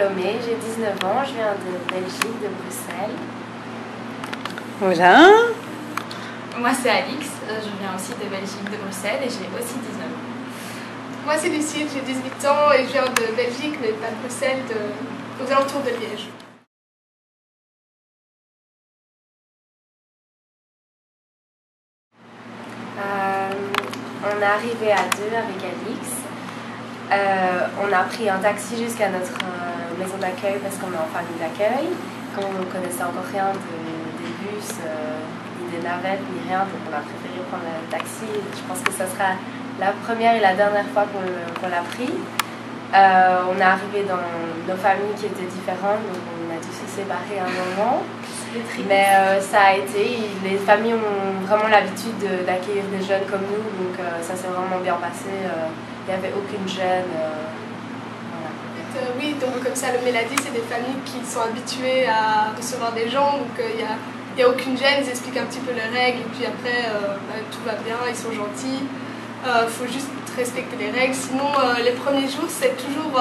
Salomé, j'ai 19 ans, je viens de Belgique, de Bruxelles. Voilà. Moi c'est Alix, je viens aussi de Belgique, de Bruxelles et j'ai aussi 19 ans. Moi c'est Lucille, j'ai 18 ans et je viens de Belgique mais pas de Bruxelles, aux alentours de Liège. On est arrivé à deux avec Alix. On a pris un taxi jusqu'à notre maison d'accueil parce qu'on est en famille d'accueil. Quand on ne connaissait encore rien des bus, ni des navettes, ni rien, donc on a préféré prendre le taxi. Je pense que ça sera la première et la dernière fois qu'on l'a pris. On est arrivé dans nos familles qui étaient différentes, donc on a dû se séparer à un moment. Mais ça a été, les familles ont vraiment l'habitude d'accueillir des jeunes comme nous, donc ça s'est vraiment bien passé. Il n'y avait aucune gêne. Voilà. Oui, donc comme Salomé l'a dit, c'est des familles qui sont habituées à recevoir des gens, donc il n'y a aucune gêne, ils expliquent un petit peu les règles, et puis après tout va bien, ils sont gentils. Il faut juste respecter les règles, sinon les premiers jours c'est toujours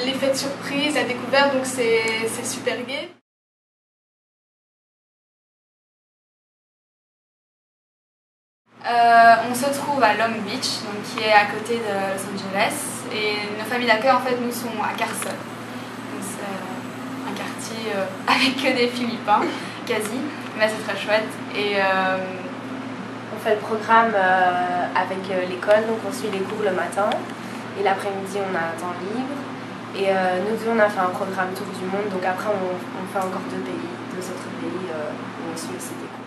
l'effet de surprise, la découverte, donc c'est super gai. On se trouve à Long Beach, donc qui est à côté de Los Angeles, et nos familles d'accueil en fait nous sont à Carson. C'est un quartier avec que des Philippins, quasi, mais c'est très chouette. Et on fait le programme avec l'école, donc on suit les cours le matin et l'après-midi on a un temps libre. Et nous deux on a fait un programme tour du monde, donc après on fait encore deux autres pays où on suit aussi des cours.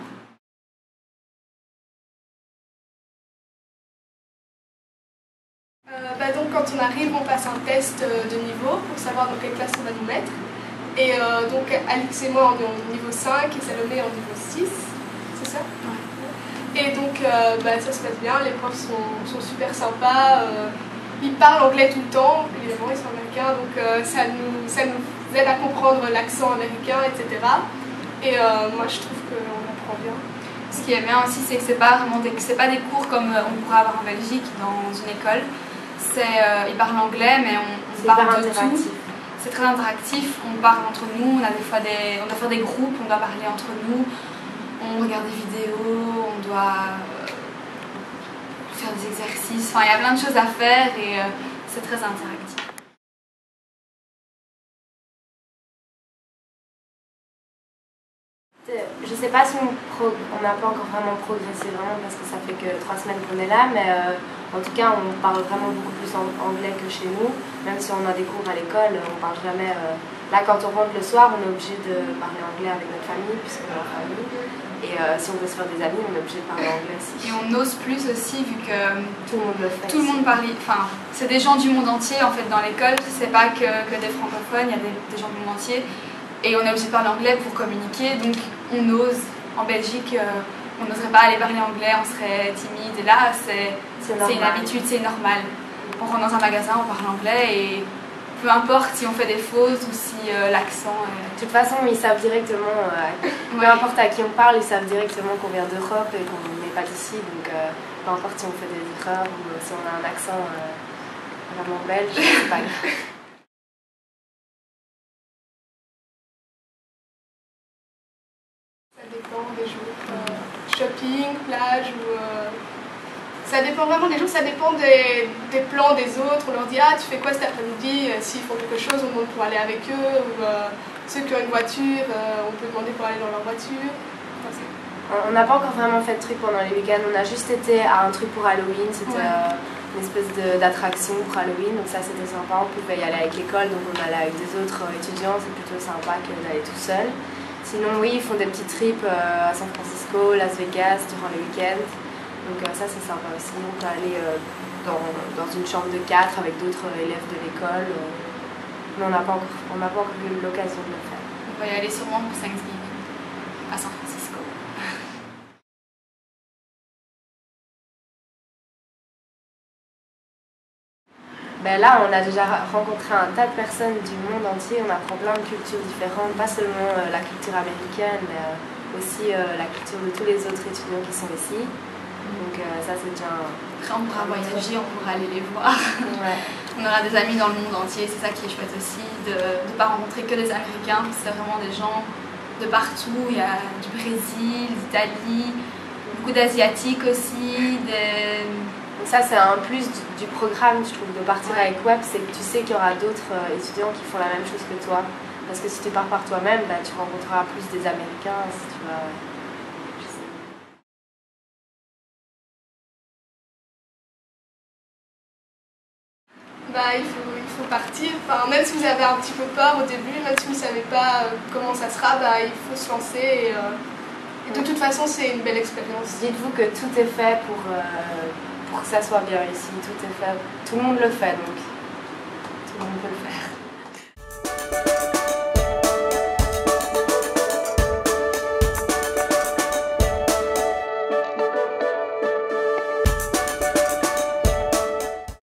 Donc quand on arrive, on passe un test de niveau pour savoir dans quelle classe on va nous mettre. Et donc Alix et moi on est au niveau 5 et Salomé en niveau 6, c'est ça? Ouais. Et donc ça se passe bien, les profs sont super sympas, ils parlent anglais tout le temps, évidemment ils sont américains, donc ça nous aide à comprendre l'accent américain, etc. Et moi je trouve qu'on apprend bien. Ce qui est bien aussi, c'est que c'est pas des cours comme on pourrait avoir en Belgique dans une école. Ils parlent anglais, mais on parle de tout. C'est très interactif, on parle entre nous, on doit faire des groupes, on doit parler entre nous, on regarde des vidéos, on doit faire des exercices, enfin il y a plein de choses à faire et c'est très interactif. Je sais pas si on n'a pas encore vraiment progressé parce que ça fait que 3 semaines qu'on est là, mais en tout cas on parle vraiment beaucoup plus anglais que chez nous, même si on a des cours à l'école, on parle jamais. Là quand on rentre le soir on est obligé de parler anglais avec notre famille puisqu'on est en famille, et si on veut se faire des amis on est obligé de parler anglais aussi. Et on ose plus aussi vu que tout le monde le fait. Tout le monde parle, enfin c'est des gens du monde entier en fait dans l'école, c'est pas que des francophones, il y a des gens du monde entier. Et on est obligé de parler anglais pour communiquer, donc on ose. En Belgique, on n'oserait pas aller parler anglais, on serait timide. Et là, c'est une habitude, c'est normal. On rentre dans un magasin, on parle anglais et peu importe si on fait des fautes ou si l'accent... De toute façon, ils savent directement, peu importe à qui on parle, ils savent directement qu'on vient d'Europe et qu'on n'est pas d'ici. Donc peu importe si on fait des erreurs ou si on a un accent vraiment belge, c'est pas grave. Ça dépend des jours, shopping, plage ou... Ça dépend vraiment des jours, ça dépend des plans des autres. On leur dit ah tu fais quoi cet après-midi, s'ils font quelque chose on demande pour aller avec eux, ou ceux qui ont une voiture, on peut demander pour aller dans leur voiture. On n'a pas encore vraiment fait de trucs pendant les week-ends, on a juste été à un truc pour Halloween, c'était une espèce d'attraction pour Halloween, donc ça c'était sympa, on pouvait y aller avec l'école, donc on allait avec des autres étudiants, c'est plutôt sympa que d'aller tout seul. Sinon oui, ils font des petits trips à San Francisco, Las Vegas durant les week-ends. Donc ça c'est sympa aussi. On peut aller dans une chambre de 4 avec d'autres élèves de l'école. Mais on n'a pas encore eu l'occasion de le faire. On va y aller sûrement pour Thanksgiving à San Francisco. Ben là, on a déjà rencontré un tas de personnes du monde entier, on apprend plein de cultures différentes, pas seulement la culture américaine, mais aussi la culture de tous les autres étudiants qui sont ici. Donc ça c'est déjà Après on pourra voyager, on pourra aller les voir. Ouais. On aura des amis dans le monde entier, c'est ça qui est chouette aussi, de ne pas rencontrer que des Américains, c'est vraiment des gens de partout, il y a du Brésil, d'Italie, beaucoup d'Asiatiques aussi. Ça c'est un plus du programme, je trouve, de partir avec WEP, c'est que tu sais qu'il y aura d'autres étudiants qui font la même chose que toi. Parce que si tu pars par toi-même, bah, tu rencontreras plus des Américains, si tu vas... Il faut partir, enfin, même si vous avez un petit peu peur au début, même si vous ne savez pas comment ça sera, il faut se lancer et de toute façon c'est une belle expérience. Dites-vous que tout est fait pour que ça soit bien ici, tout est fait, tout le monde le fait donc tout le monde peut le faire.